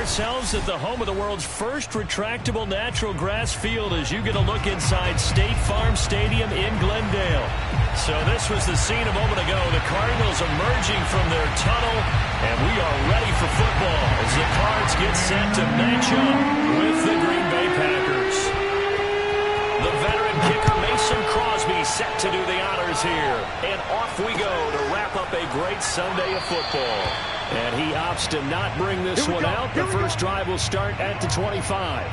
Ourselves at the home of the world's first retractable natural grass field as you get a look inside State Farm Stadium in Glendale. So this was the scene a moment ago. The Cardinals emerging from their tunnel, and we are ready for football as the Cards get set to match up with the Green Bay Packers. The veteran kicker Mason Crosby set to do the honors here. And off we go to wrap up a great Sunday of football. And he opts to not bring this one out. The first drive will start at the 25.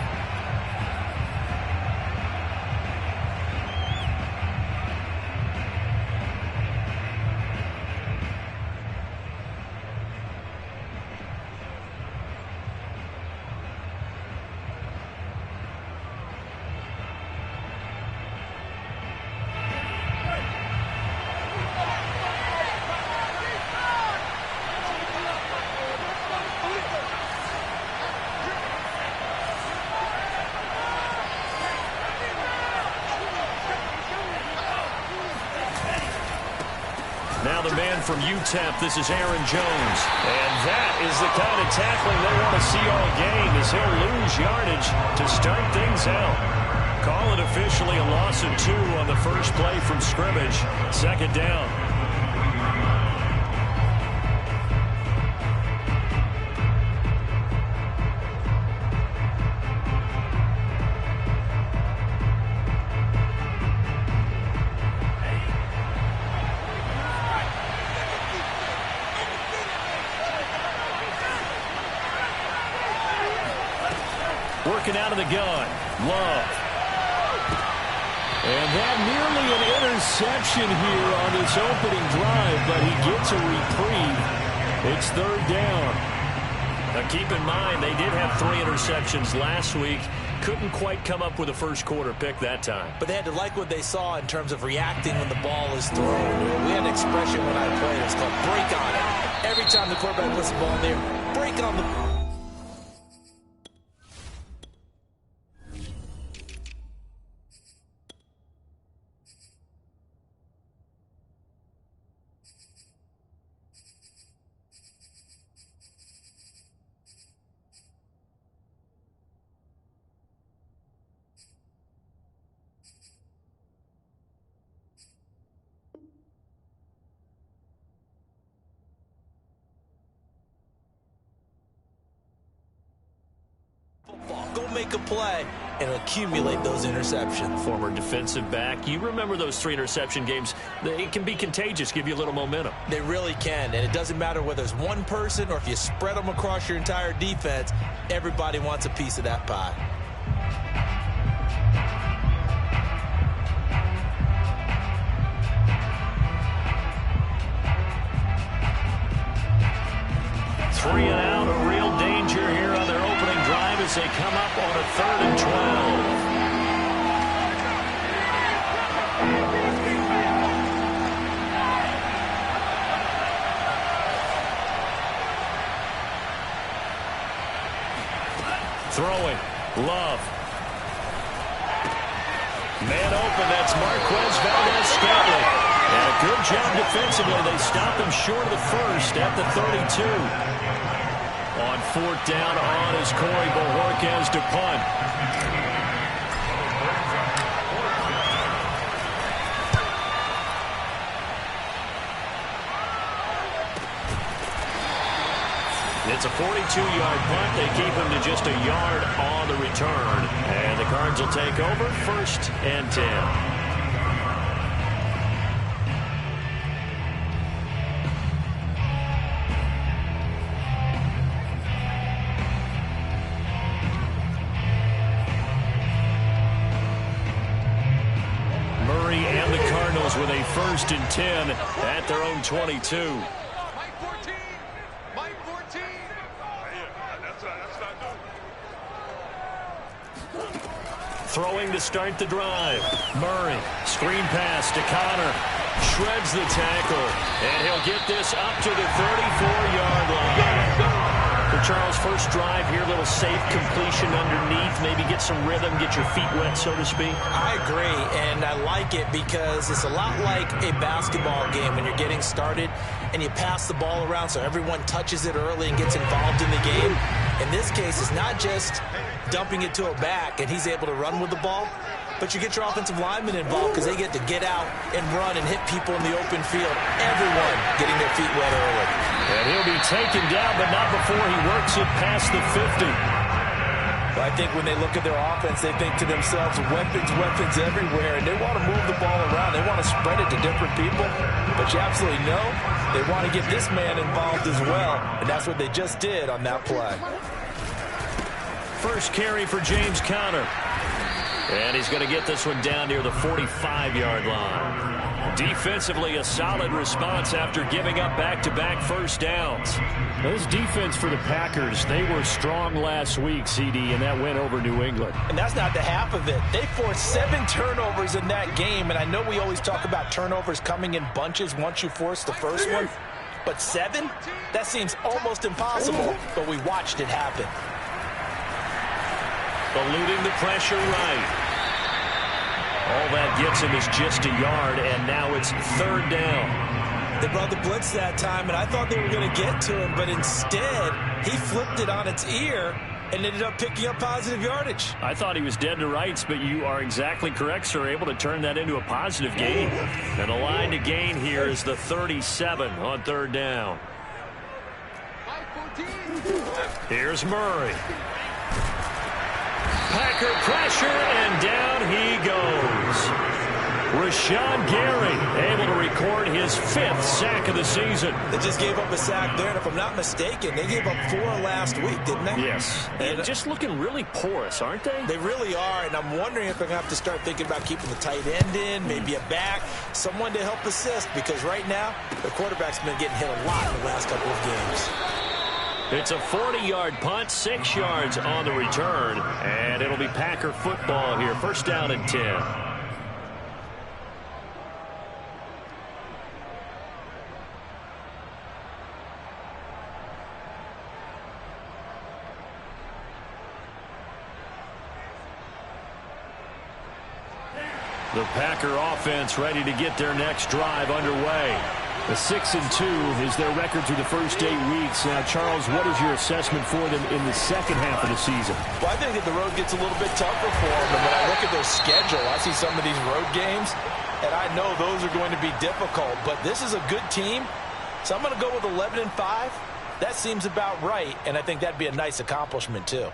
Now the man from UTEP, this is Aaron Jones. And that is the kind of tackling they want to see all game as he'll lose yardage to start things out. Call it officially a loss of 2 on the first play from scrimmage. Second down. Working out of the gun. Love. And that nearly an interception here on this opening drive, but he gets a reprieve. It's third down. Now keep in mind, they did have 3 interceptions last week. Couldn't quite come up with a first quarter pick that time. But they had to like what they saw in terms of reacting when the ball is thrown. We had an expression when I played. It's called break on it. Every time the quarterback puts the ball in there, break on the ball. Go make a play and accumulate those interceptions. Former defensive back. You remember those 3 interception games. It can be contagious, give you a little momentum. They really can, and it doesn't matter whether it's one person or if you spread them across your entire defense. Everybody wants a piece of that pie. Three and out, a real danger here on their opening drive as they come up on a 3rd and 12. Throwing, Love. Man open, that's Marquez Valdez-Scantling. And a good job defensively. They stop him short of the first at the 32. On 4th down on is Corey Bojorquez to punt. It's a 42-yard punt. They keep him to just a yard on the return. And the Cards will take over 1st and 10. With a 1st and 10 at their own 22. Mike 14. Mike 14. That's not good. Throwing to start the drive. Murray, screen pass to Connor. Shreds the tackle. And he'll get this up to the 34-yard line. The Charles, first drive here, a little safe completion underneath, maybe get some rhythm, get your feet wet, so to speak. I agree, and I like it because it's a lot like a basketball game when you're getting started and you pass the ball around so everyone touches it early and gets involved in the game. In this case, it's not just dumping it to a back and he's able to run with the ball, but you get your offensive linemen involved because they get to get out and run and hit people in the open field. Everyone getting their feet wet early. And he'll be taken down, but not before he works it past the 50. But I think when they look at their offense, they think to themselves, weapons, weapons everywhere, and they want to move the ball around. They want to spread it to different people, but you absolutely know they want to get this man involved as well, and that's what they just did on that play. First carry for James Conner. And he's going to get this one down near the 45-yard line. Defensively, a solid response after giving up back-to-back first downs. This defense for the Packers, they were strong last week, CD, and that went over New England. And that's not the half of it. They forced 7 turnovers in that game, and I know we always talk about turnovers coming in bunches once you force the first one, but 7? That seems almost impossible, but we watched it happen. Eluding the pressure right. All that gets him is just a yard, and now it's third down. They brought the blitz that time, and I thought they were going to get to him, but instead, he flipped it on its ear and ended up picking up positive yardage. I thought he was dead to rights, but you are exactly correct, sir. Able to turn that into a positive gain. And the line to gain here is the 37 on third down. Here's Murray. Packer pressure, and down he goes. Rashawn Gary able to record his 5th sack of the season. They just gave up a sack there, and if I'm not mistaken, they gave up 4 last week, didn't they? Yes. And just looking really porous, aren't they? They really are, and I'm wondering if they're going to have to start thinking about keeping the tight end in, maybe a back, someone to help assist, because right now, the quarterback's been getting hit a lot in the last couple of games. It's a 40-yard punt, 6 yards on the return, and it'll be Packer football here. First down and 10. The Packer offense ready to get their next drive underway. The 6-2 is their record through the first 8 weeks. Now, Charles, what is your assessment for them in the second half of the season? Well, I think that the road gets a little bit tougher for them. And when I look at their schedule, I see some of these road games, and I know those are going to be difficult. But this is a good team, so I'm going to go with 11-5. That seems about right, and I think that'd be a nice accomplishment, too.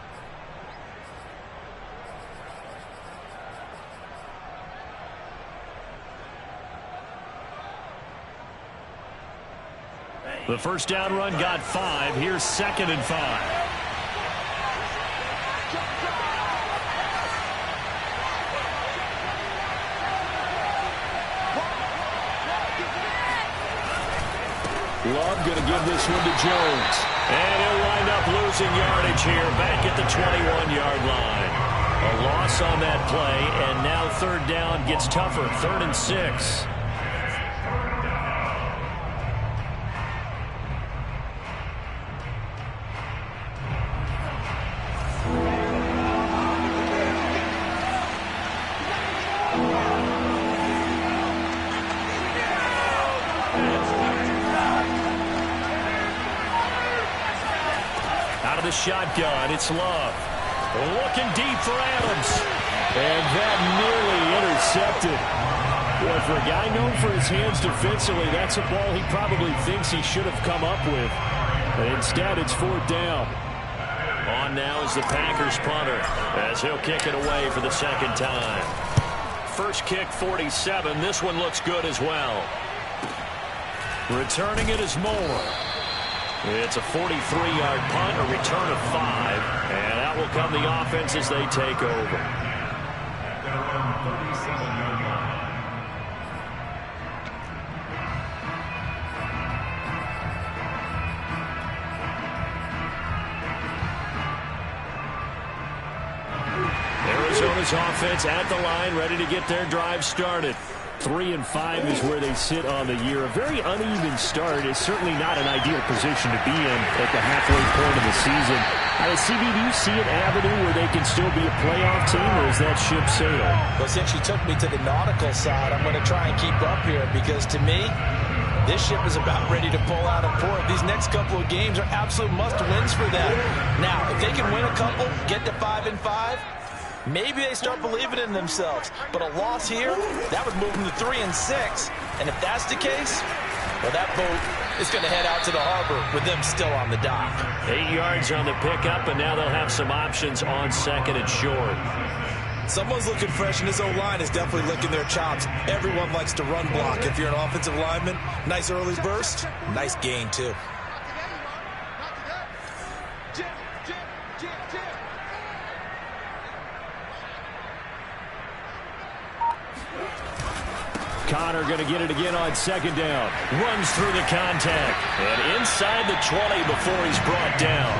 The first down run got 5. Here's 2nd and 5. Love going to give this one to Jones. And he'll wind up losing yardage here back at the 21-yard line. A loss on that play, and now third down gets tougher. 3rd and 6. Shotgun, it's Love. Looking deep for Adams. And that nearly intercepted. Boy, for a guy known for his hands defensively, that's a ball he probably thinks he should have come up with. But instead, it's 4th down. On now is the Packers punter, as he'll kick it away for the 2nd time. First kick, 47. This one looks good as well. Returning it is Moore. It's a 43-yard punt, a return of 5, and out will come the offense as they take over. Arizona's offense at the line, ready to get their drive started. 3-5 is where they sit on the year. A very uneven start. It's certainly not an ideal position to be in at the halfway point of the season. CB, do you see an avenue where they can still be a playoff team, or is that ship sailed? Well, since you took me to the nautical side, I'm going to try and keep up here because, to me, this ship is about ready to pull out of port. These next couple of games are absolute must-wins for them. Now, if they can win a couple, get to 5-5, maybe they start believing in themselves. But a loss here, that would move them to 3-6. And if that's the case, well, that boat is going to head out to the harbor with them still on the dock. 8 yards on the pickup, and now they'll have some options on second and short. Someone's looking fresh, and this O-line is definitely licking their chops. Everyone likes to run block. If you're an offensive lineman, nice early burst, nice gain, too. Connor going to get it again on second down. Runs through the contact. And inside the 20 before he's brought down.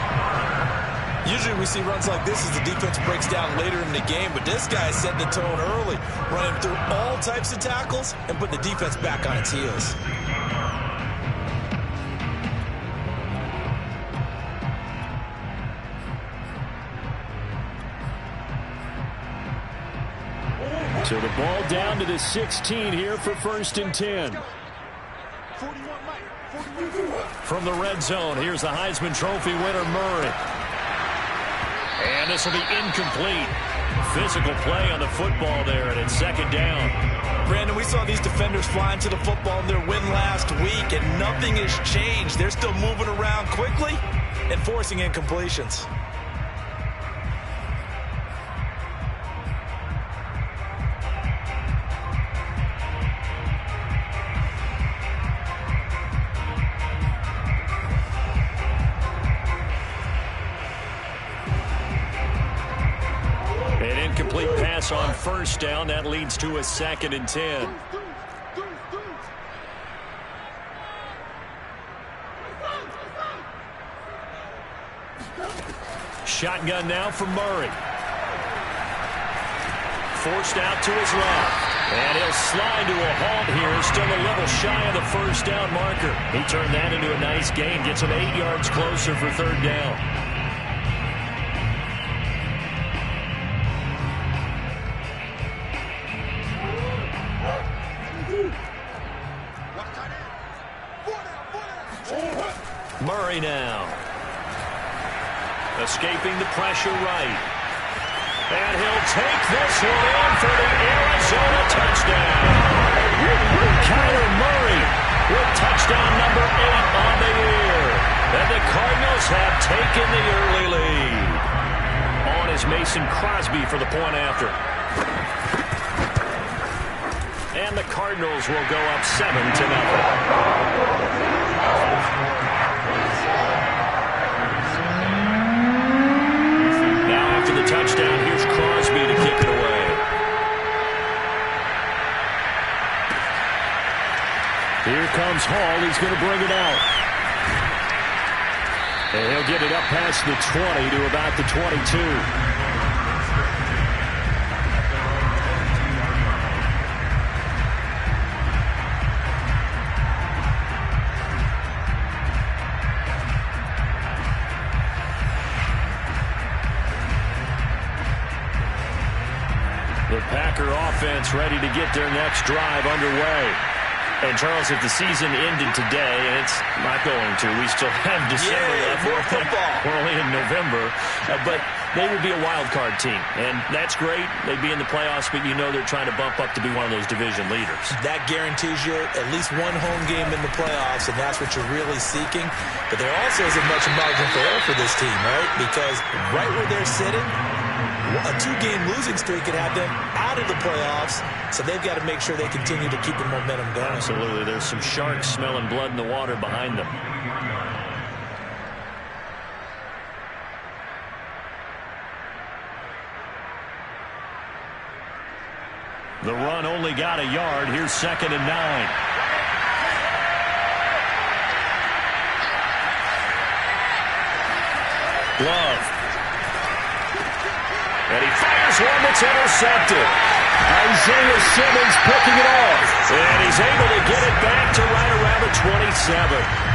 Usually we see runs like this as the defense breaks down later in the game, but this guy set the tone early, running through all types of tackles and put the defense back on its heels. So the ball down to the 16 here for 1st and 10. From the red zone, here's the Heisman Trophy winner, Murray. And this will be incomplete. Physical play on the football there, and it's second down. Brandon, we saw these defenders flying to the football in their win last week, and nothing has changed. They're still moving around quickly and forcing incompletions. Incomplete pass on first down. That leads to a 2nd and 10. Shotgun now for Murray. Forced out to his left. And he'll slide to a halt here. Still a little shy of the first down marker. He turned that into a nice gain. Gets him 8 yards closer for 3rd down. Murray now. Escaping the pressure right. And he'll take this one in for the Arizona touchdown. Kyler Murray with touchdown number 8 on the year. And the Cardinals have taken the early lead. On is Mason Crosby for the point after. And the Cardinals will go up 7-0. The touchdown, here's Crosby to kick it away. Here comes Hall. He's going to bring it out. And he'll get it up past the 20 to about the 22. The Packer offense ready to get their next drive underway. And, Charles, if the season ended today, and it's not going to, we still have December left. More football. We're only in November. But they would be a wild card team. And that's great. They'd be in the playoffs, but you know they're trying to bump up to be one of those division leaders. That guarantees you at least one home game in the playoffs, and that's what you're really seeking. But there also isn't much margin for error for this team, right? Because right where they're sitting, a 2-game losing streak could have them out of the playoffs, so they've got to make sure they continue to keep the momentum going. Absolutely. There's some sharks smelling blood in the water behind them. The run only got a yard. Here's 2nd and 9. Love. And he fires one that's intercepted. Isaiah Simmons picking it off. And he's able to get it back to right around the 27.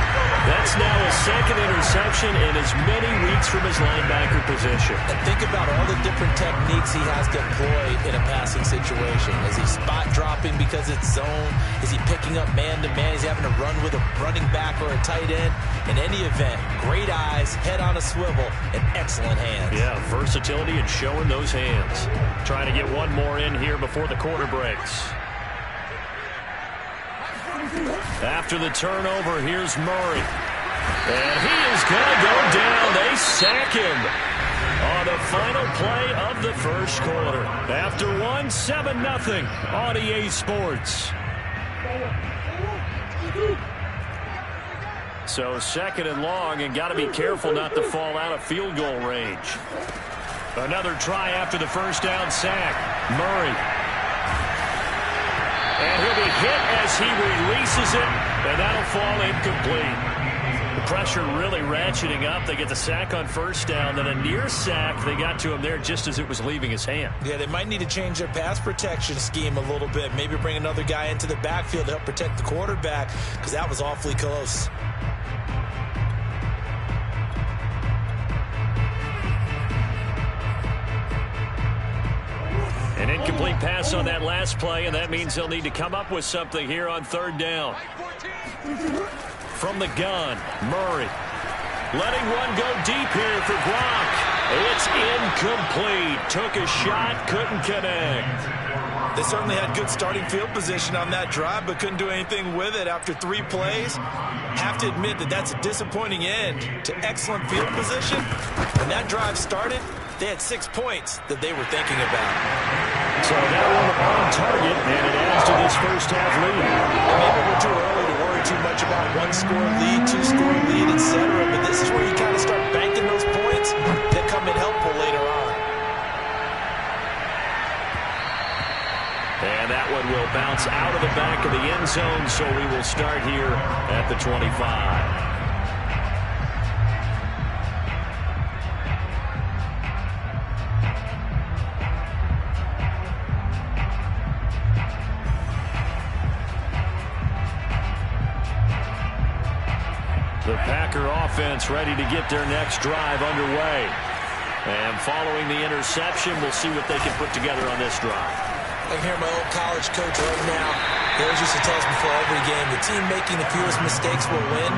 That's now a second interception in as many weeks from his linebacker position. And think about all the different techniques he has to employ in a passing situation. Is he spot dropping because it's zone? Is he picking up man-to-man? Is he having to run with a running back or a tight end? In any event, great eyes, head on a swivel, and excellent hands. Yeah, versatility and showing those hands. Trying to get one more in here before the quarter breaks. After the turnover, here's Murray. And he is going to go down. They sack him on the final play of the first quarter. After 7-0 on EA Sports. So second and long, and got to be careful not to fall out of field goal range. Another try after the first down sack. Murray. And he'll be hit as he releases it, and that'll fall incomplete. The pressure really ratcheting up. They get the sack on first down, then a near sack. They got to him there just as it was leaving his hand. Yeah, they might need to change their pass protection scheme a little bit. Maybe bring another guy into the backfield to help protect the quarterback, because that was awfully close. An incomplete pass on that last play, and that means they'll need to come up with something here on third down. From the gun, Murray. Letting one go deep here for Gronk. It's incomplete. Took a shot, couldn't connect. They certainly had good starting field position on that drive, but couldn't do anything with it after 3 plays. Have to admit that that's a disappointing end to excellent field position. When that drive started, they had 6 points that they were thinking about. So that one on target, and it adds to this first half lead. And maybe we're too early to worry too much about 1-score lead, 2-score lead, etc. But this is where you kind of start banking those points that come in helpful later on. And that one will bounce out of the back of the end zone, so we will start here at the 25. The Packer offense ready to get their next drive underway. And following the interception, we'll see what they can put together on this drive. I can hear my old college coach right now. He always used to tell us before every game, the team making the fewest mistakes will win.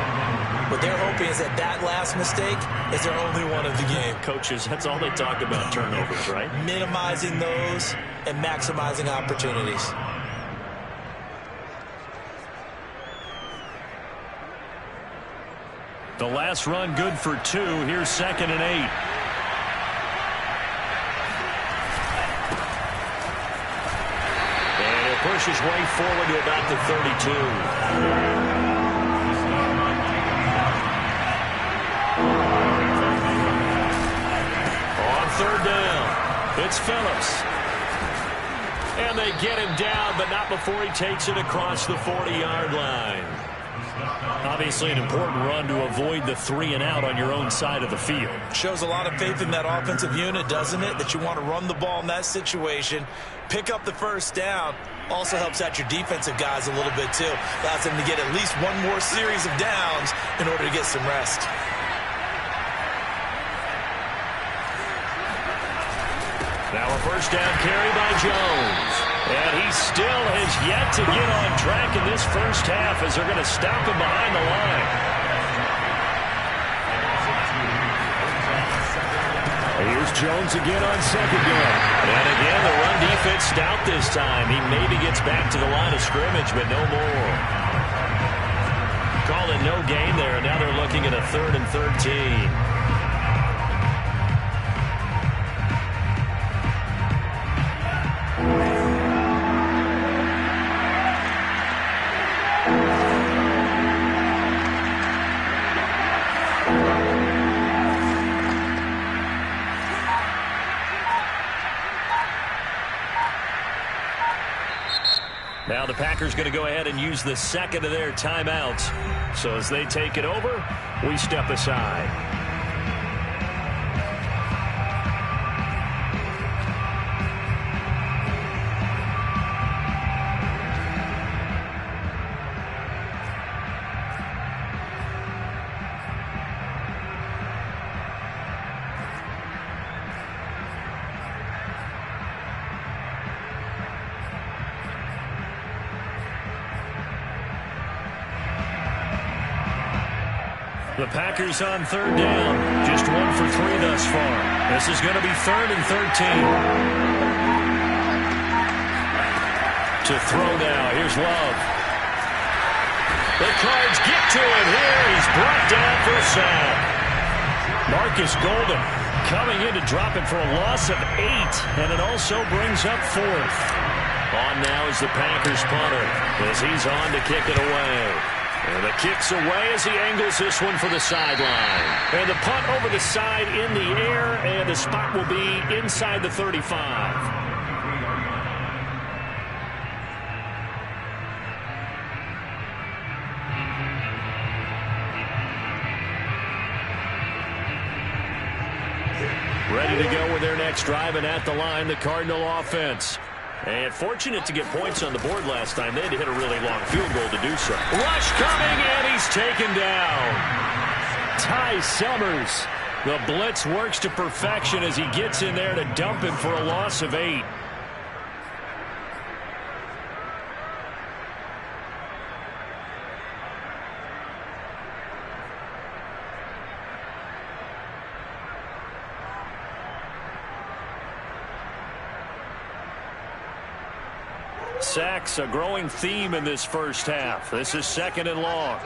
What they're hoping is that last mistake is their only one of the game. Coaches, that's all they talk about, turnovers, right? Minimizing those and maximizing opportunities. The last run good for 2. Here's 2nd and 8. And he'll push his way forward to about the 32. On third down, it's Phillips. And they get him down, but not before he takes it across the 40-yard line. Obviously an important run to avoid the 3-and-out on your own side of the field. Shows a lot of faith in that offensive unit, doesn't it? That you want to run the ball in that situation. Pick up the first down. Also helps out your defensive guys a little bit, too. Allows them to get at least one more series of downs in order to get some rest. Now a first down carry by Jones. And he still has yet to get on track in this first half as they're going to stop him behind the line. Here's Jones again on second down. And again, the run defense stout this time. He maybe gets back to the line of scrimmage, but no more. Call it no gain there. Now they're looking at a 3rd and 13. Now the Packers going to go ahead and use the second of their timeouts. So as they take it over, we step aside. The Packers on third down. Just 1 for 3 thus far. This is going to be 3rd and 13. To throw now. Here's Love. The Cards get to it here. He's brought down for a sack. Marcus Golden coming in to drop it for a loss of 8. And it also brings up 4th. On now is the Packers punter as he's on to kick it away. And the kick's away as he angles this one for the sideline. And the punt over the side in the air, and the spot will be inside the 35. Ready to go with their next drive, and at the line, the Cardinal offense. And fortunate to get points on the board last time. They had to hit a really long field goal to do so. Rush coming, and he's taken down. Ty Summers. The blitz works to perfection as he gets in there to dump him for a loss of 8. Sacks, a growing theme in this first half. This is 2nd and long.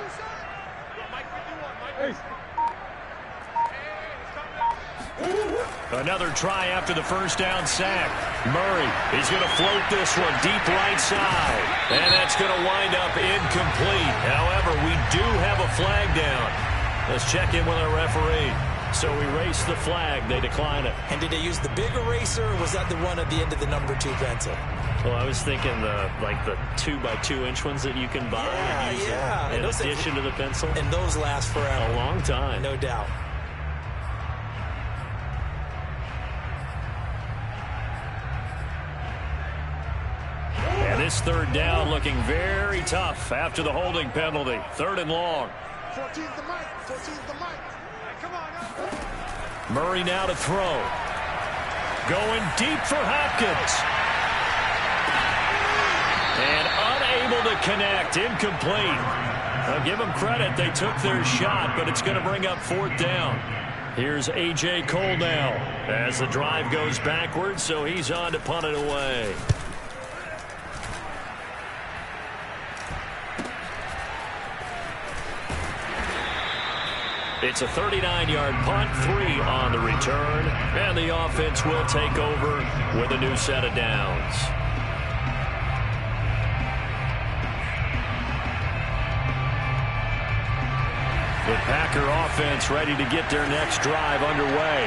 Another try after the first down sack. Murray, he's going to float this one deep right side. And that's going to wind up incomplete. However, we do have a flag down. Let's check in with our referee. So we erase the flag. They decline it. And did they use the big eraser, or was that the one at the end of the number 2 pencil? Well, I was thinking the 2x2-inch ones that you can buy in addition to the pencil. And those last forever. A long time. No doubt. And this 3rd down looking very tough after the holding penalty. 3rd and long. 14's the mic. 14's the mic. Come on. Murray now to throw. Going deep for Hopkins. And unable to connect. Incomplete. I'll give them credit. They took their shot, but it's going to bring up 4th down. Here's A.J. Cole now as the drive goes backwards, so he's on to punt it away. It's a 39-yard punt, 3 on the return, and the offense will take over with a new set of downs. The Packer offense ready to get their next drive underway.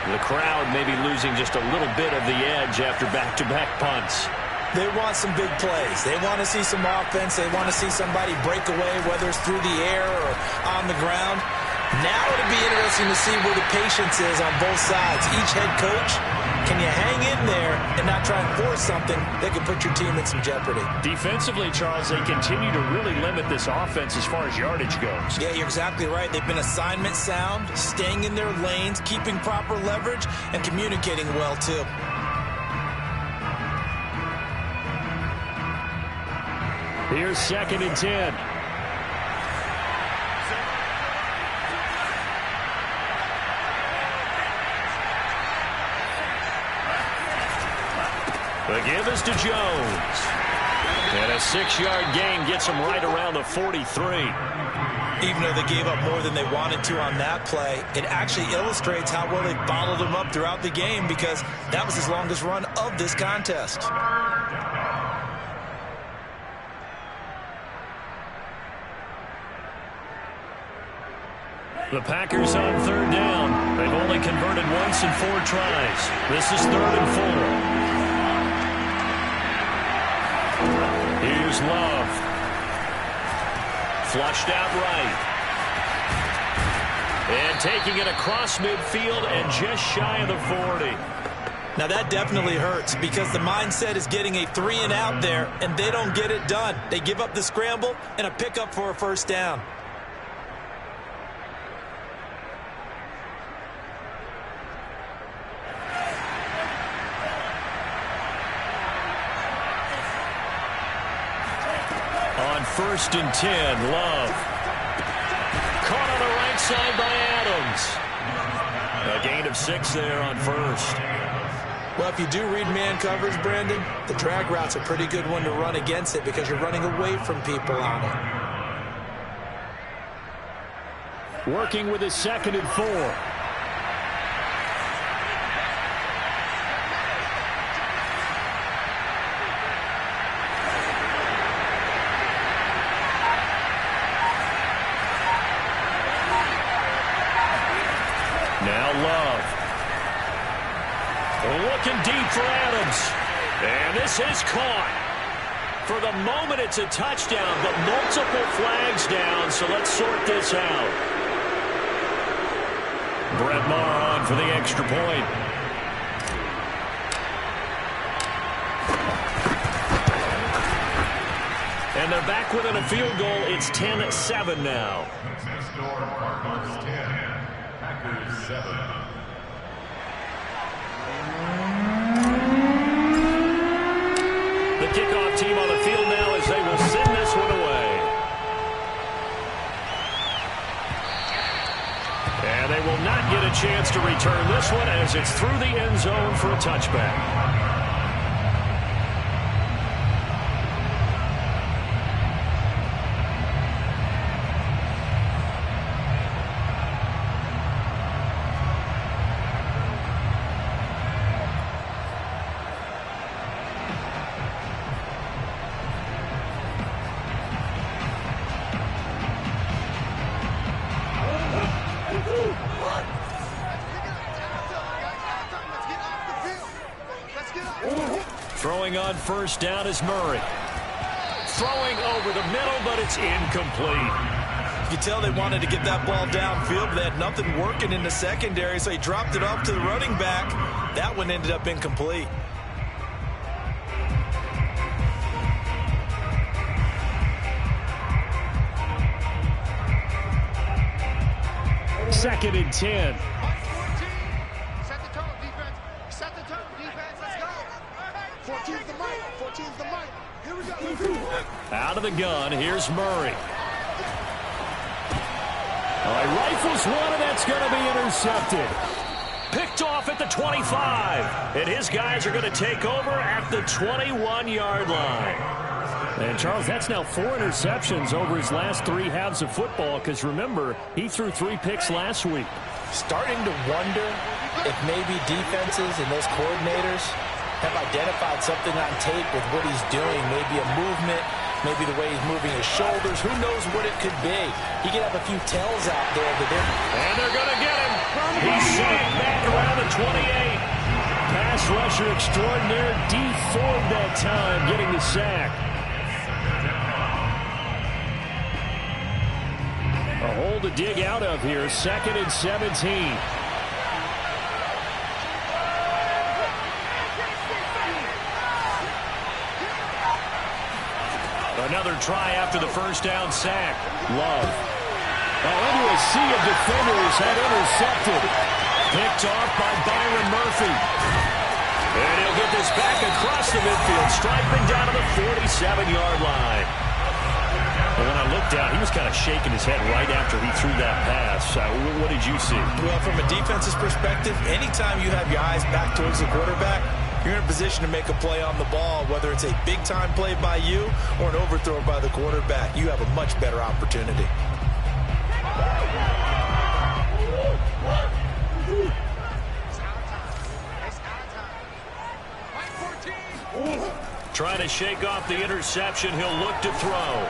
The crowd may be losing just a little bit of the edge after back-to-back punts. They want some big plays. They want to see some offense. They want to see somebody break away, whether it's through the air or on the ground. Now it'll be interesting to see where the patience is on both sides. Each head coach, can you hang in there and not try and force something that could put your team in some jeopardy? Defensively, Charles, they continue to really limit this offense as far as yardage goes. Yeah, you're exactly right. They've been assignment sound, staying in their lanes, keeping proper leverage, and communicating well, too. Here's 2nd and 10. The give is to Jones. And a 6-yard gain gets him right around the 43. Even though they gave up more than they wanted to on that play, it actually illustrates how well they bottled him up throughout the game, because that was his longest run of this contest. The Packers on 3rd down. They've only converted once in 4 tries. This is 3rd and 4. Here's Love. Flushed out right. And taking it across midfield and just shy of the 40. Now that definitely hurts, because the mindset is getting a 3-and-out there, and they don't get it done. They give up the scramble and a pickup for a 1st down. On 1st and 10, Love. Caught on the right inside by Adams. A gain of 6 there on first. Well, if you do read man coverage, Brandon, the drag route's a pretty good one to run against it because you're running away from people on it. Working with his 2nd and 4. Now Love. Looking deep for Adams. And this is caught. For the moment, it's a touchdown, but multiple flags down, so let's sort this out. Brett Maher on for the extra point. And they're back within a field goal. It's 10-7 now. Cardinals 10, Packers 7. The kickoff team on the field now as they will send this one away. And they will not get a chance to return this one as it's through the end zone for a touchback. Throwing on first down is Murray. Throwing over the middle, but it's incomplete. You can tell they wanted to get that ball downfield, but they had nothing working in the secondary, so he dropped it off to the running back. That one ended up incomplete. Second and 10. Set the tone, defense. Set the tone, defense. Let's go. 14's the mic. 14's the mic. Here we go. Out of the gun, here's Murray. He rifles one, and that's going to be intercepted. Picked off at the 25. And his guys are going to take over at the 21-yard line. And, Charles, that's now 4 interceptions over his last 3 halves of football because, remember, he threw 3 picks last week. Starting to wonder if maybe defenses and those coordinators have identified something on tape with what he's doing, maybe a movement, maybe the way he's moving his shoulders. Who knows what it could be? He could have a few tells out there. And they're going to get him. He's sacked back around the 28. Pass rusher extraordinaire. Dee Ford that time getting the sack. A hole to dig out of here. 2nd and 17. Another try after the first down sack. Love. Into a sea of defenders, had intercepted. Picked off by Byron Murphy. And he'll get this back across the midfield, striping down to the 47-yard line. And when I looked down, he was kind of shaking his head right after he threw that pass. What did you see? Well, from a defense's perspective, anytime you have your eyes back towards the quarterback, you're in a position to make a play on the ball, whether it's a big-time play by you or an overthrow by the quarterback. You have a much better opportunity. Trying to shake off the interception. He'll look to throw.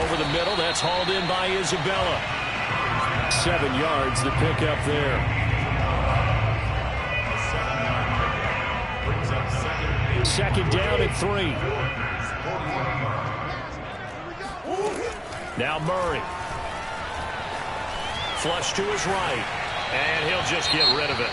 Over the middle, that's hauled in by Isabella. 7 yards to pick up there. Second down at 3. Now Murray. Flush to his right. And he'll just get rid of it.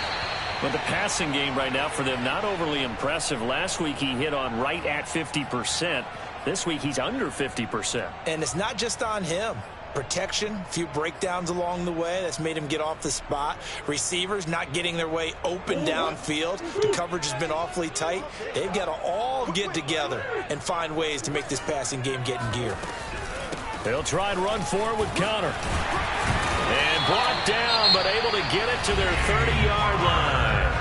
But the passing game right now for them, not overly impressive. Last week he hit on right at 50%. This week he's under 50%. And it's not just on him. Protection, a few breakdowns along the way. That's made him get off the spot. Receivers not getting their way open downfield. The coverage has been awfully tight. They've got to all get together and find ways to make this passing game get in gear. They'll try and run for it with Connor. brought down, but able to get it to their 30-yard line.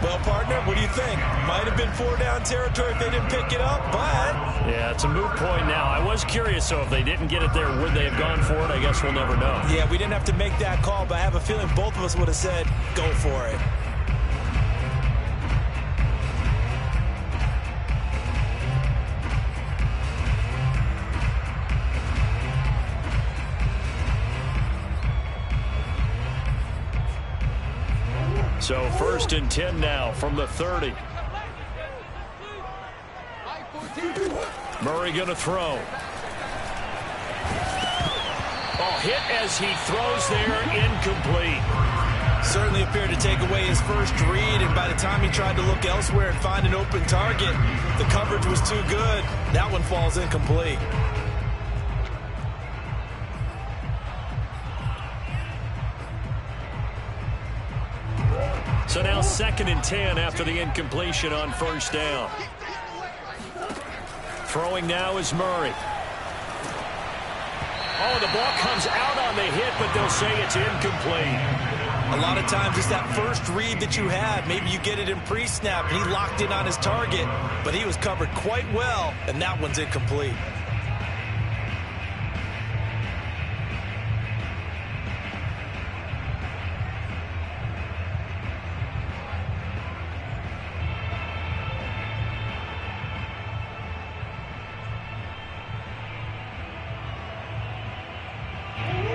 Well, partner, what do you think? Might have been 4-down territory if they didn't pick it up, but... Yeah, it's a moot point now. I was curious, so if they didn't get it there, would they have gone for it? I guess we'll never know. Yeah, we didn't have to make that call, but I have a feeling both of us would have said, go for it. So 1st and 10 now from the 30. Murray going to throw. Oh, hit as he throws there, incomplete. Certainly appeared to take away his first read, and by the time he tried to look elsewhere and find an open target, the coverage was too good. That one falls incomplete. So now 2nd and 10 after the incompletion on 1st down. Throwing now is Murray. Oh, the ball comes out on the hit, but they'll say it's incomplete. A lot of times it's that first read that you had. Maybe you get it in pre-snap, and he locked in on his target, but he was covered quite well, and that one's incomplete.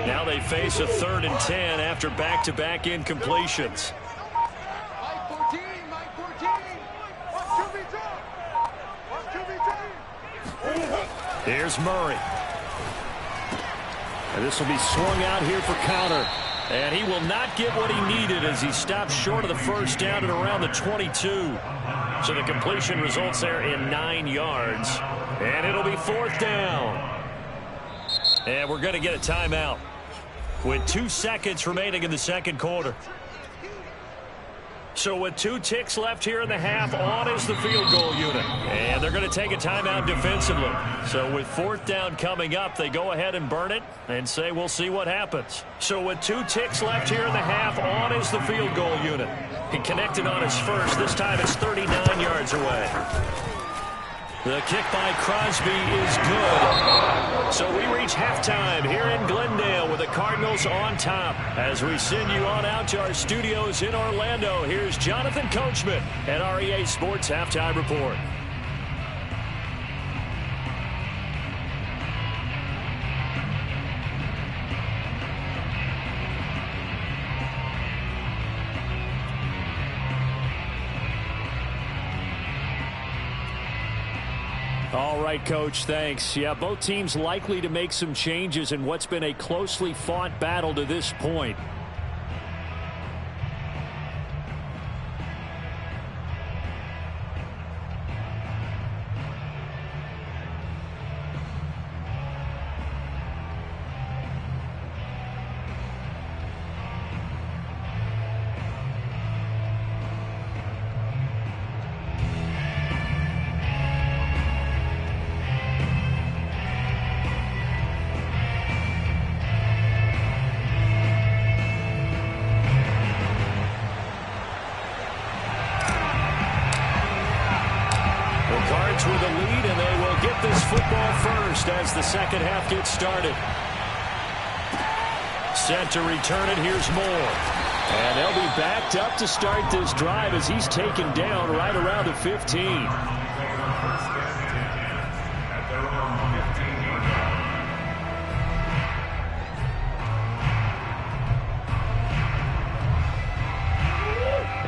Now they face a 3rd and 10 after back-to-back incompletions. Here's Murray. And this will be swung out here for counter. And he will not get what he needed as he stopped short of the 1st down at around the 22. So the completion results there in 9 yards. And it'll be 4th down. And we're going to get a timeout with 2 seconds remaining in the 2nd quarter. So with 2 ticks left here in the half, on is the field goal unit. And they're going to take a timeout defensively. So with 4th down coming up, they go ahead and burn it and say we'll see what happens. So with 2 ticks left here in the half, on is the field goal unit. He connected on his first. This time it's 39 yards away. The kick by Crosby is good. So we reach halftime here in Glendale with the Cardinals on top. As we send you on out to our studios in Orlando, here's Jonathan Coachman at REA Sports Halftime Report. All right, Coach, thanks. Yeah, both teams likely to make some changes in what's been a closely fought battle to this point. With a lead, and they will get this football first as the 2nd half gets started. Set to return it. Here's Moore. And they'll be backed up to start this drive as he's taken down right around the 15.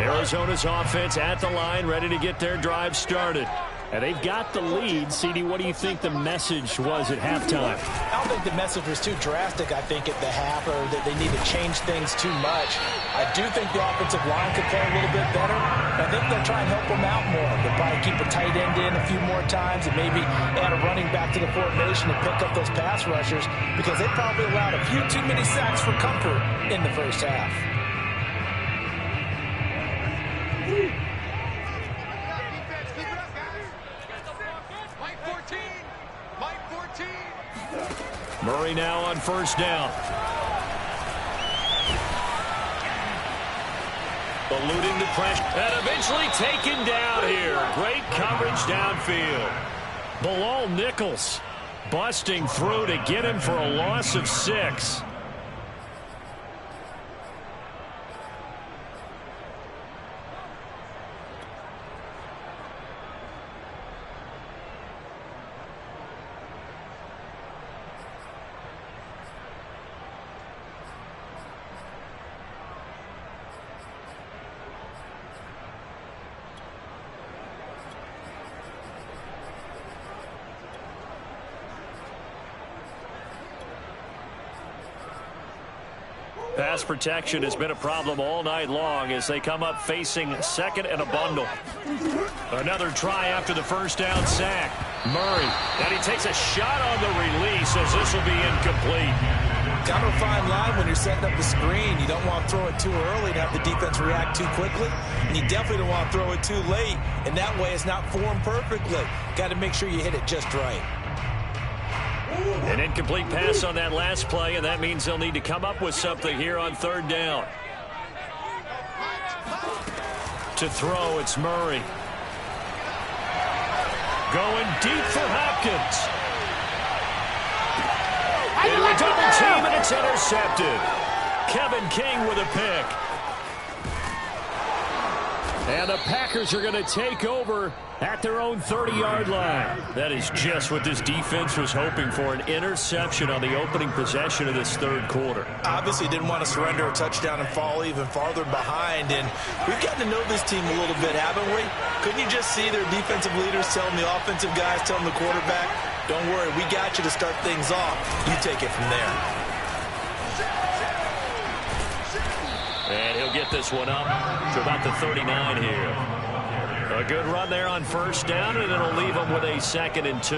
Arizona's offense at the line, ready to get their drive started. And they've got the lead. CD, what do you think the message was at halftime? I don't think the message was too drastic, I think, at the half, or that they need to change things too much. I do think the offensive line could play a little bit better. I think they'll try and help them out more. They'll probably keep a tight end in a few more times and maybe add a running back to the formation and pick up those pass rushers, because they probably allowed a few too many sacks for comfort in the first half. Murray now on 1st down. Eluding the pressure. And eventually taken down here. Great coverage downfield. Bilal Nichols busting through to get him for a loss of 6. Pass protection has been a problem all night long as they come up facing second and a bundle. Another try after the first down sack. Murray, and he takes a shot on the release as this will be incomplete. Kind of a fine line when you're setting up the screen. You don't want to throw it too early and have the defense react too quickly. And you definitely don't want to throw it too late. And that way it's not formed perfectly. Got to make sure you hit it just right. An incomplete pass on that last play, and that means they'll need to come up with something here on third down. To throw, it's Murray. Going deep for Hopkins. Into a double team, and it's intercepted. Kevin King with a pick. And the Packers are going to take over at their own 30-yard line. That is just what this defense was hoping for, an interception on the opening possession of this third quarter. Obviously didn't want to surrender a touchdown and fall even farther behind. And we've gotten to know this team a little bit, haven't we? Couldn't you just see their defensive leaders telling the offensive guys, telling the quarterback, don't worry, we got you to start things off. You take it from there. And he'll get this one up to about the 39 here. A good run there on first down, and it'll leave him with a 2nd and 2.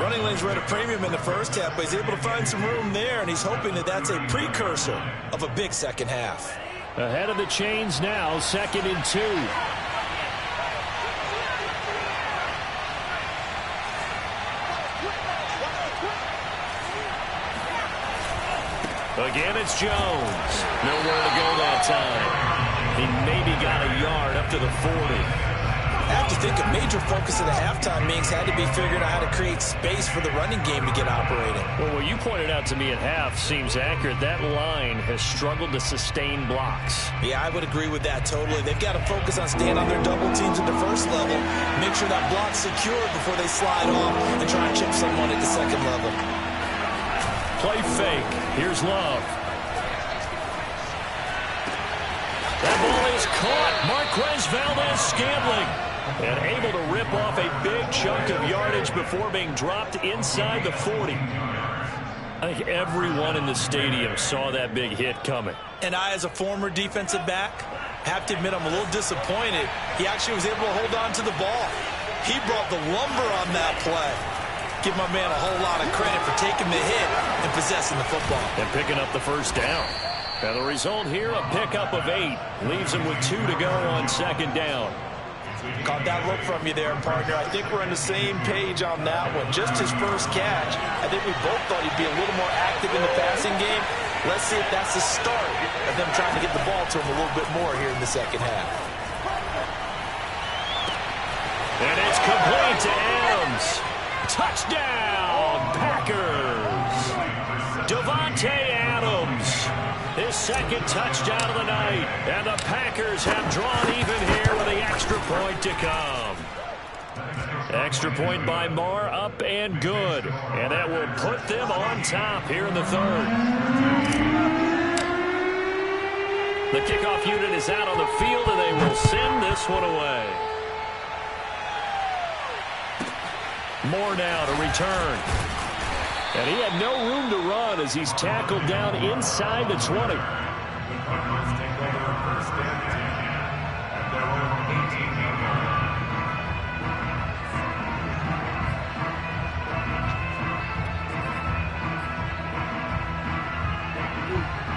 Running lanes were at a premium in the first half, but he's able to find some room there, and he's hoping that that's a precursor of a big second half. Ahead of the chains now, 2nd and 2. Again, it's Jones. Nowhere to go that time. He maybe got a yard up to the 40. I have to think a major focus of the halftime meetings had to be figuring out how to create space for the running game to get operating. Well, what you pointed out to me at half seems accurate. That line has struggled to sustain blocks. Yeah, I would agree with that totally. They've got to focus on staying on their double teams at the first level, make sure that block's secured before they slide off and try and chip someone at the second level. Play fake. Here's Love. That ball is caught. Marquez Valdez-Scantling. And able to rip off a big chunk of yardage before being dropped inside the 40. I think everyone in the stadium saw that big hit coming. And I, as a former defensive back, have to admit I'm a little disappointed. He actually was able to hold on to the ball. He brought the lumber on that play. Give my man a whole lot of credit for taking the hit and possessing the football. And picking up the first down. And the result here, a pickup of 8. Leaves him with 2 to go on second down. Caught that look from you there, partner. I think we're on the same page on that one. Just his first catch. I think we both thought he'd be a little more active in the passing game. Let's see if that's the start of them trying to get the ball to him a little bit more here in the second half. And it's complete to Adams. Touchdown, Packers. Davante Adams. His second touchdown of the night. And the Packers have drawn even here with the extra point to come. Extra point by Marr, up and good. And that will put them on top here in the third. The kickoff unit is out on the field, and they will send this one away. Moore now to return. And he had no room to run as he's tackled down inside the 20.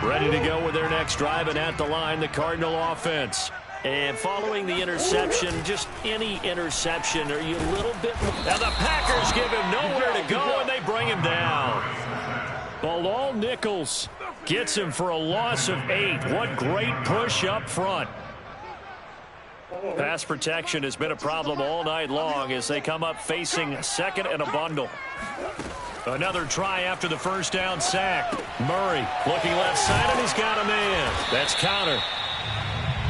Ready to go with their next drive, and at the line, the Cardinal offense. And following the interception, just any interception, are you a little bit... Now the Packers give him nowhere to go, and they bring him down. Bilal Nichols Gets him for a loss of 8. What great push up front. Pass protection has been a problem all night long as they come up facing second and a bundle. Another try after the first down sack. Murray looking left side, and he's got a man. That's counter.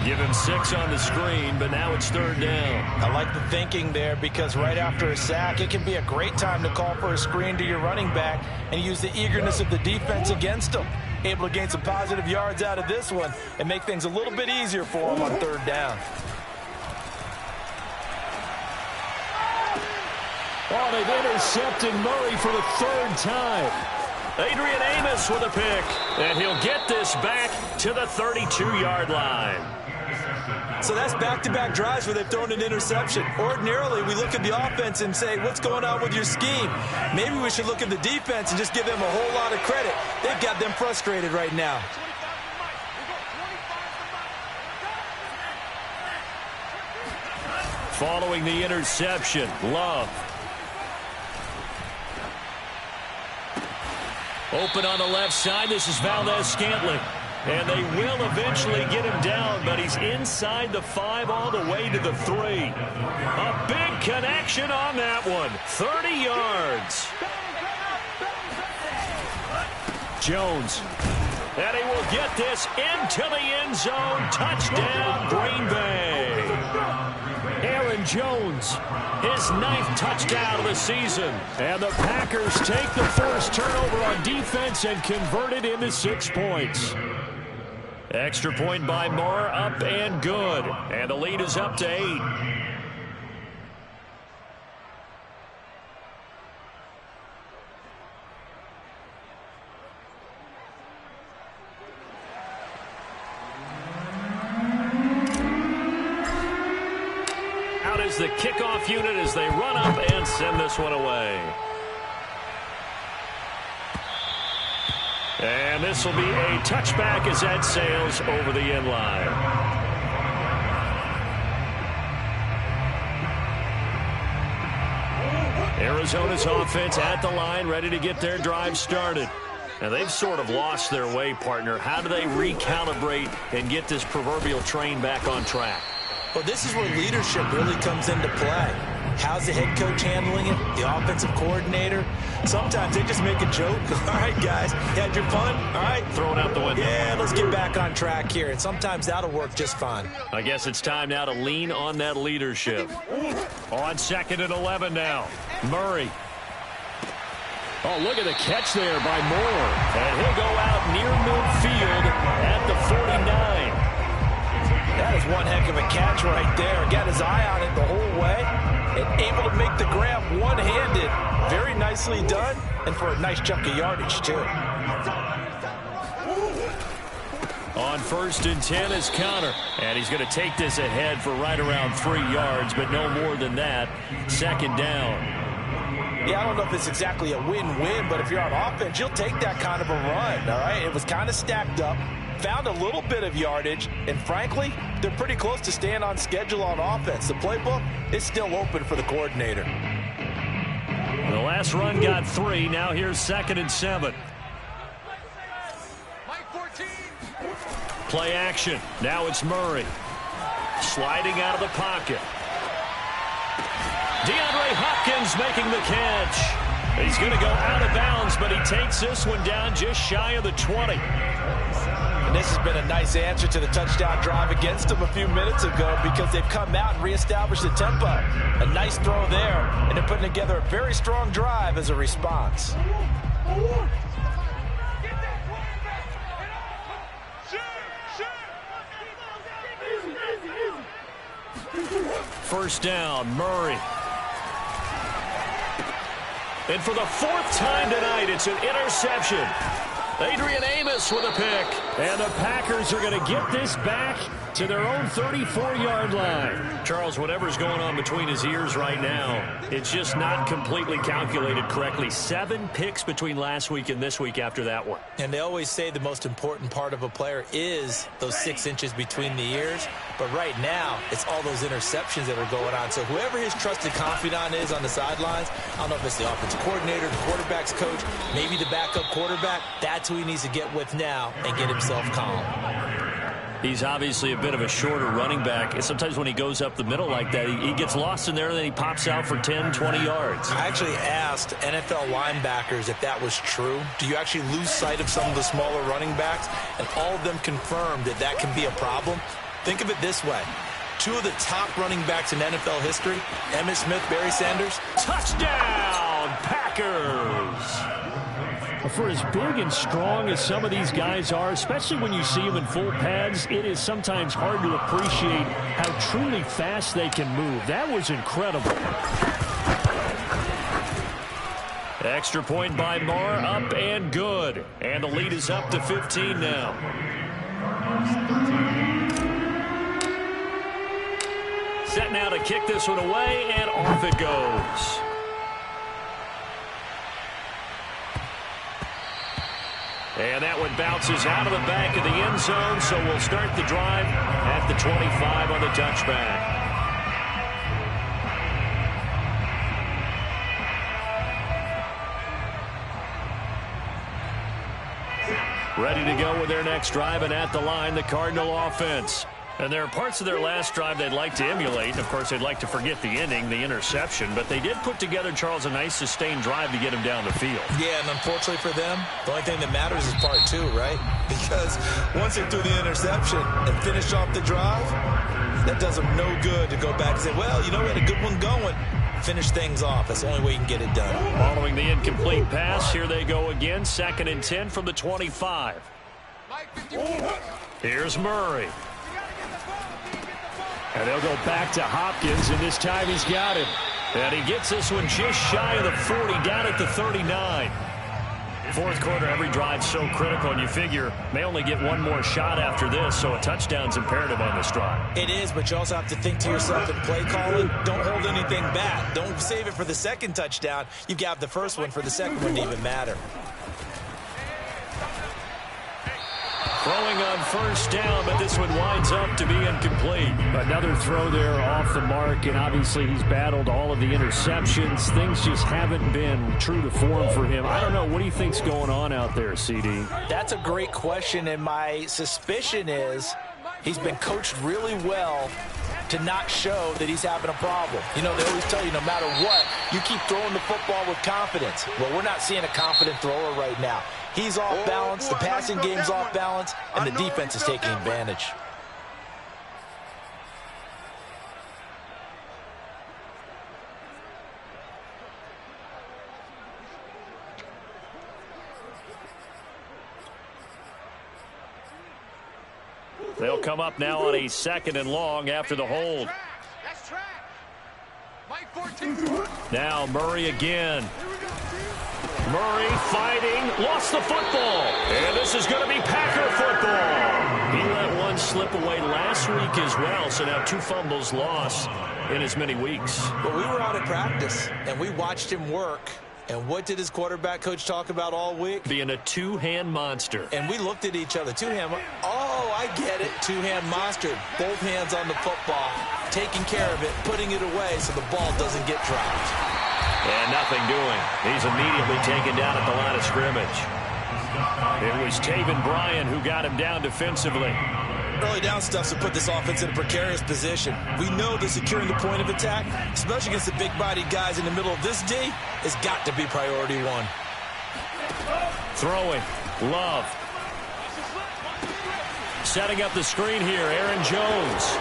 Give him 6 on the screen, but now it's third down. I like the thinking there because right after a sack, it can be a great time to call for a screen to your running back and use the eagerness of the defense against him. Able to gain some positive yards out of this one and make things a little bit easier for him on third down. Oh, they've intercepted Murray for the third time. Adrian Amos with a pick, and he'll get this back to the 32-yard line. So that's back-to-back drives where they've thrown an interception. Ordinarily, we look at the offense and say, what's going on with your scheme? Maybe we should look at the defense and just give them a whole lot of credit. They've got them frustrated right now. Following the interception, Love. Open on the left side. This is Valdez-Scantling. And they will eventually get him down, but he's inside the 5 all the way to the 3. A big connection on that one. 30 yards. Jones. And he will get this into the end zone. Touchdown, Green Bay. Aaron Jones, his 9th touchdown of the season. And the Packers take the first turnover on defense and convert it into 6 points. Extra point by Moore, up and good. And the lead is up to 8. Out is the kickoff unit as they run up and send this one away. And this will be a touchback as that sails over the end line. Arizona's offense at the line, ready to get their drive started. Now, they've sort of lost their way, partner. How do they recalibrate and get this proverbial train back on track? Well, this is where leadership really comes into play. How's the head coach handling it? The offensive coordinator? Sometimes they just make a joke. All right, guys, you had your fun? All right. Throw it out the window. Yeah, let's get back on track here. And sometimes that'll work just fine. I guess it's time now to lean on that leadership. On 2nd and 11 now. Murray. Oh, look at the catch there by Moore. And he'll go out near midfield at the 49. That is one heck of a catch right there. Got his eye on it the whole way. And able to make the grab one-handed. Very nicely done. And for a nice chunk of yardage, too. On 1st and 10 is counter. And he's going to take this ahead for right around 3 yards, but no more than that. 2nd down. Yeah, I don't know if it's exactly a win-win, but if you're on offense, you'll take that kind of a run, all right? It was kind of stacked up. Found a little bit of yardage, and frankly, they're pretty close to staying on schedule on offense. The playbook is still open for the coordinator. The last run got 3. Now here's 2nd and 7. Play action. Now it's Murray. Sliding out of the pocket. DeAndre Hopkins making the catch. He's going to go out of bounds, but he takes this one down just shy of the 20. And this has been a nice answer to the touchdown drive against them a few minutes ago because they've come out and reestablished the tempo. A nice throw there, and they're putting together a very strong drive as a response. First down, Murray. And for the 4th time tonight, it's an interception. Adrian Amos with a pick. And the Packers are going to get this back to their own 34-yard line. Charles, whatever's going on between his ears right now, it's just not completely calculated correctly. 7 picks between last week and this week after that one. And they always say the most important part of a player is those 6 inches between the ears. But right now, it's all those interceptions that are going on. So whoever his trusted confidant is on the sidelines, I don't know if it's the offensive coordinator, the quarterback's coach, maybe the backup quarterback, that's That's who he needs to get with now and get himself calm. He's obviously a bit of a shorter running back. And sometimes when he goes up the middle like that, he gets lost in there, and then he pops out for 10, 20 yards. I actually asked NFL linebackers if that was true. Do you actually lose sight of some of the smaller running backs? And all of them confirmed that that can be a problem. Think of it this way. Two of the top running backs in NFL history, Emmitt Smith, Barry Sanders. Touchdown, Packers! For as big and strong as some of these guys are, especially when you see them in full pads, it is sometimes hard to appreciate how truly fast they can move. That was incredible. Extra point by Marr, up and good. And the lead is up to 15 now. Set now to kick this one away, and off it goes. And that one bounces out of the back of the end zone, so we'll start the drive at the 25 on the touchback. Ready to go with their next drive, and at the line, the Cardinal offense. And there are parts of their last drive they'd like to emulate. And, of course, they'd like to forget the ending, the interception. But they did put together, Charles, a nice sustained drive to get him down the field. Yeah, and unfortunately for them, the only thing that matters is part two, right? Because once they threw the interception and finished off the drive, that does them no good to go back and say, well, you know, we had a good one going. Finish things off. That's the only way you can get it done. Following the incomplete pass, here they go again. 2nd and 10 from the 25. Here's Murray. And they'll go back to Hopkins, and this time he's got him. And he gets this one just shy of the 40, down at the 39. Fourth quarter, every drive's so critical, and you figure may only get one more shot after this, so a touchdown's imperative on this drive. It is, but you also have to think to yourself in play calling, don't hold anything back. Don't save it for the second touchdown. You've got the first one for the second one to even matter. Throwing on first down, but this one winds up to be incomplete. Another throw there off the mark, and obviously he's battled all of the interceptions. Things just haven't been true to form for him. I don't know. What do you think's going on out there, CD? That's a great question, and my suspicion is he's been coached really well to not show that he's having a problem. You know, they always tell you no matter what, you keep throwing the football with confidence. Well, we're not seeing a confident thrower right now. He's off balance, the passing game's off balance, and the defense is taking advantage. They'll come up now on a 2nd and long after the hold. Now Murray again. Murray fighting, lost the football. And this is going to be Packer football. He let one slip away last week as well, so now 2 fumbles lost in as many weeks. Well, we were out at practice, and we watched him work. And what did his quarterback coach talk about all week? Being a two-hand monster. And we looked at each other. Two-hand. Oh, I get it. Two-hand monster. Both hands on the football, taking care of it, putting it away so the ball doesn't get dropped. And nothing doing. He's immediately taken down at the line of scrimmage. It was Taven Bryan who got him down defensively. Early down stuff to put this offense in a precarious position. We know that securing the point of attack, especially against the big-bodied guys in the middle of this D, has got to be priority one. Throwing. Love. Setting up the screen here, Aaron Jones.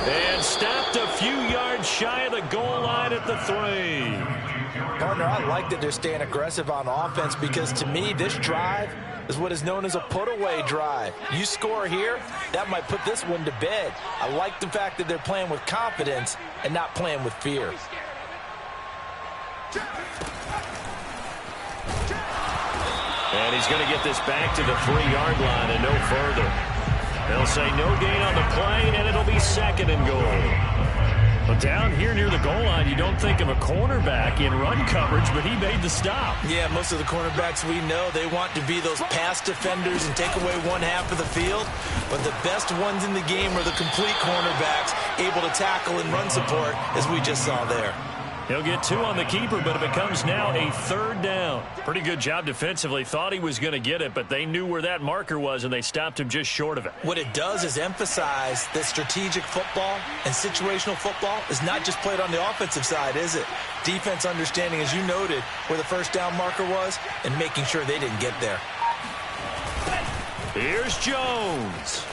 And stopped a few yards shy of the goal line at the 3. Partner, I like that they're staying aggressive on offense because, to me, this drive is what is known as a put-away drive. You score here, that might put this one to bed. I like the fact that they're playing with confidence and not playing with fear. And he's going to get this back to the 3-yard line and no further. They'll say no gain on the play, and it'll be 2nd and goal. But down here near the goal line, you don't think of a cornerback in run coverage, but he made the stop. Yeah, most of the cornerbacks we know, they want to be those pass defenders and take away one half of the field. But the best ones in the game are the complete cornerbacks, able to tackle and run support, as we just saw there. He'll get 2 on the keeper, but it becomes now a 3rd down. Pretty good job defensively. Thought he was going to get it, but they knew where that marker was, and they stopped him just short of it. What it does is emphasize that strategic football and situational football is not just played on the offensive side, is it? Defense understanding, as you noted, where the first down marker was and making sure they didn't get there. Here's Jones.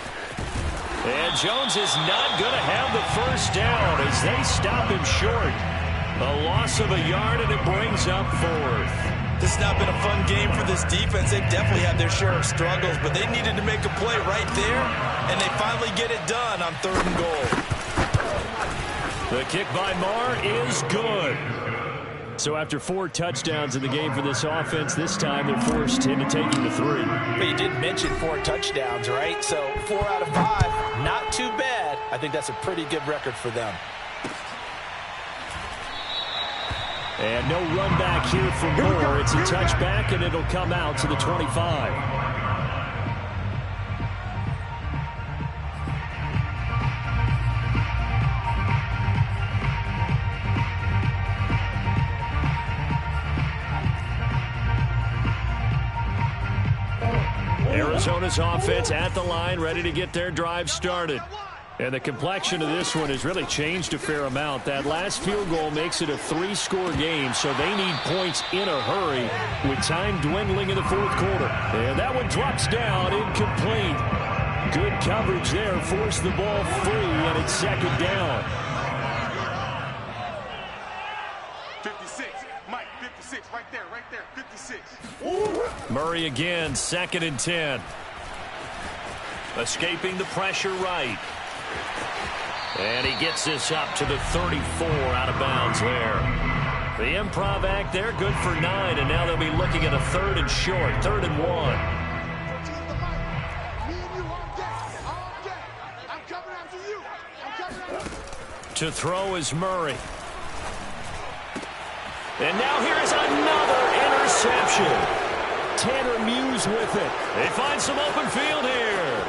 And Jones is not going to have the first down as they stop him short. A loss of a yard, and it brings up 4th. This has not been a fun game for this defense. They've definitely had their share of struggles, but they needed to make a play right there, and they finally get it done on 3rd and goal. The kick by Marr is good. So after 4 touchdowns in the game for this offense, this time they're forced into taking the 3. But you did mention 4 touchdowns, right? So 4 out of 5, not too bad. I think that's a pretty good record for them. And no run back here for Moore. It's a touchback, and it'll come out to the 25. Arizona's offense at the line, ready to get their drive started. And the complexion of this one has really changed a fair amount. That last field goal makes it a 3-score game, so they need points in a hurry with time dwindling in the 4th quarter. And that one drops down, incomplete. Good coverage there, forced the ball free, and it's 2nd down. 56, Mike, 56, right there, 56. Murray again, 2nd and 10. Escaping the pressure right. And he gets this up to the 34, out of bounds there. The improv act there, good for 9, and now they'll be looking at a 3rd and short, 3rd and 1. To throw is Murray. And now here is another interception. Tanner Muse with it. They find some open field here.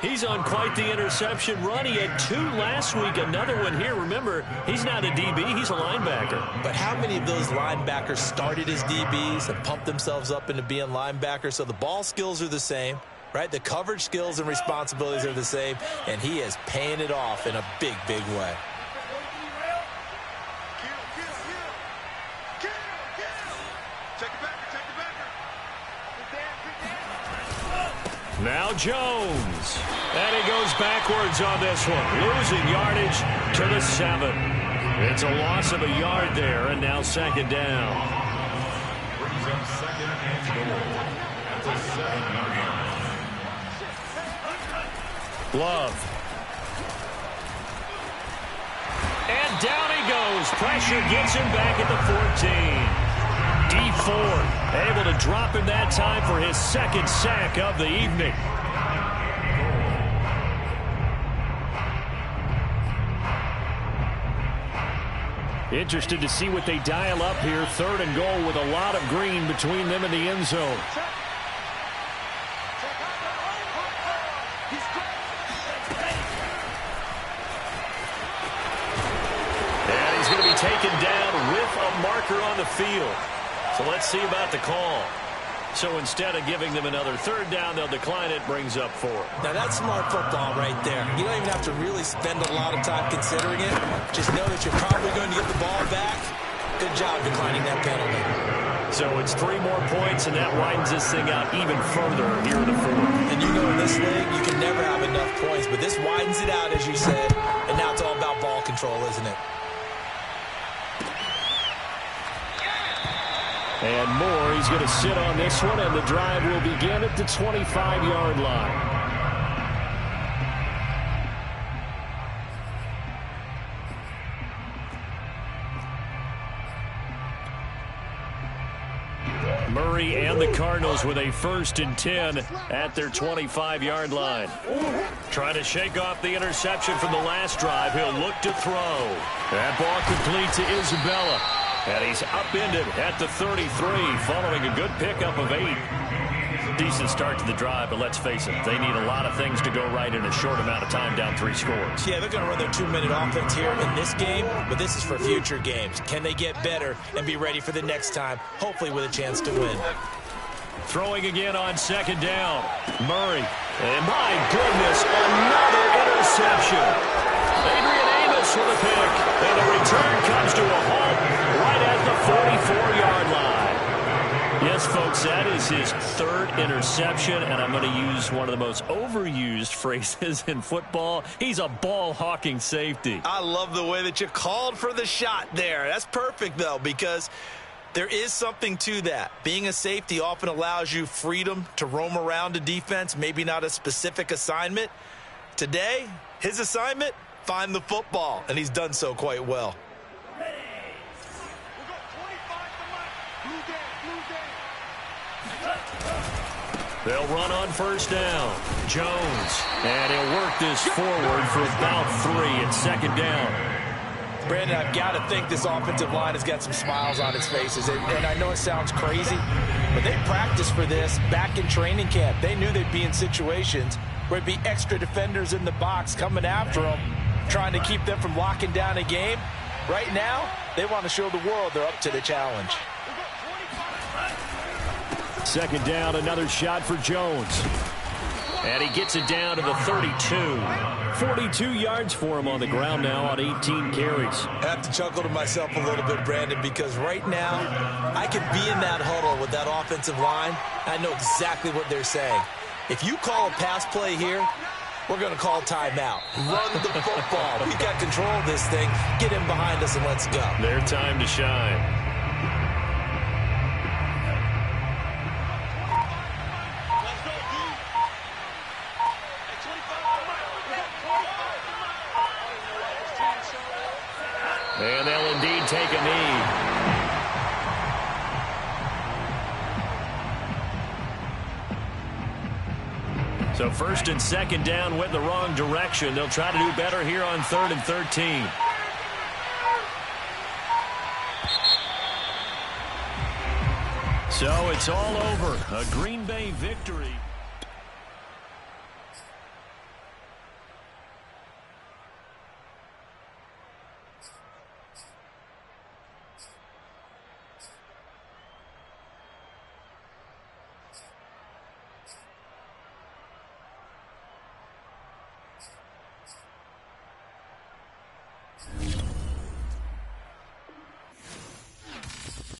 He's on quite the interception run. He had 2 last week, another one here. Remember, he's not a DB, he's a linebacker. But how many of those linebackers started as DBs and pumped themselves up into being linebackers? So the ball skills are the same, right? The coverage skills and responsibilities are the same, and he is paying it off in a big, big way. Now Jones. And he goes backwards on this one. Losing yardage to the 7. It's a loss of a yard there, and now 2nd down. Brings up 2nd and goal at the 7-yard line. Love. And down he goes. Pressure gets him back at the 14. D Ford able to drop him that time for his 2nd sack of the evening. Interested to see what they dial up here. 3rd and goal with a lot of green between them and the end zone. And he's going to be taken down with a marker on the field. So let's see about the call. So instead of giving them another 3rd down, they'll decline it. Brings up 4. Now that's smart football right there. You don't even have to really spend a lot of time considering it. Just know that you're probably going to get the ball back. Good job declining that penalty. So it's 3 more points, and that widens this thing out even further here in the 4th. And you know in this league, you can never have enough points. But this widens it out, as you said. And now it's all about ball control, isn't it? And Moore, he's going to sit on this one, and the drive will begin at the 25-yard line. Murray and the Cardinals with a 1st and 10 at their 25-yard line. Trying to shake off the interception from the last drive. He'll look to throw. That ball complete to Isabella. And he's upended at the 33 following a good pickup of 8. Decent start to the drive, but let's face it, they need a lot of things to go right in a short amount of time, down 3 scores. Yeah, they're going to run their 2-minute offense here in this game, but this is for future games. Can they get better and be ready for the next time, hopefully with a chance to win? Throwing again on 2nd down. Murray. And my goodness, another interception. Adrian Amos with a pick. And the return comes to a halt right at the 44-yard line. Yes, folks, that is his 3rd interception, and I'm going to use one of the most overused phrases in football. He's a ball-hawking safety. I love the way that you called for the shot there. That's perfect, though, because there is something to that. Being a safety often allows you freedom to roam around a defense, maybe not a specific assignment. Today, his assignment, find the football, and he's done so quite well. They'll run on 1st down. Jones. And he'll work this forward for about 3 at 2nd down. Brandon, I've got to think this offensive line has got some smiles on its faces. And I know it sounds crazy, but they practiced for this back in training camp. They knew they'd be in situations where it'd be extra defenders in the box coming after them, trying to keep them from locking down a game. Right now, they want to show the world they're up to the challenge. 2nd down, another shot for Jones. And he gets it down to the 32. 42 yards for him on the ground now on 18 carries. I have to chuckle to myself a little bit, Brandon, because right now I could be in that huddle with that offensive line. I know exactly what they're saying. If you call a pass play here, we're going to call timeout. Run the football. We've got control of this thing. Get in behind us and let's go. Their time to shine. And they'll indeed take a knee. So 1st and 2nd down went in the wrong direction. They'll try to do better here on 3rd and 13. So it's all over. A Green Bay victory.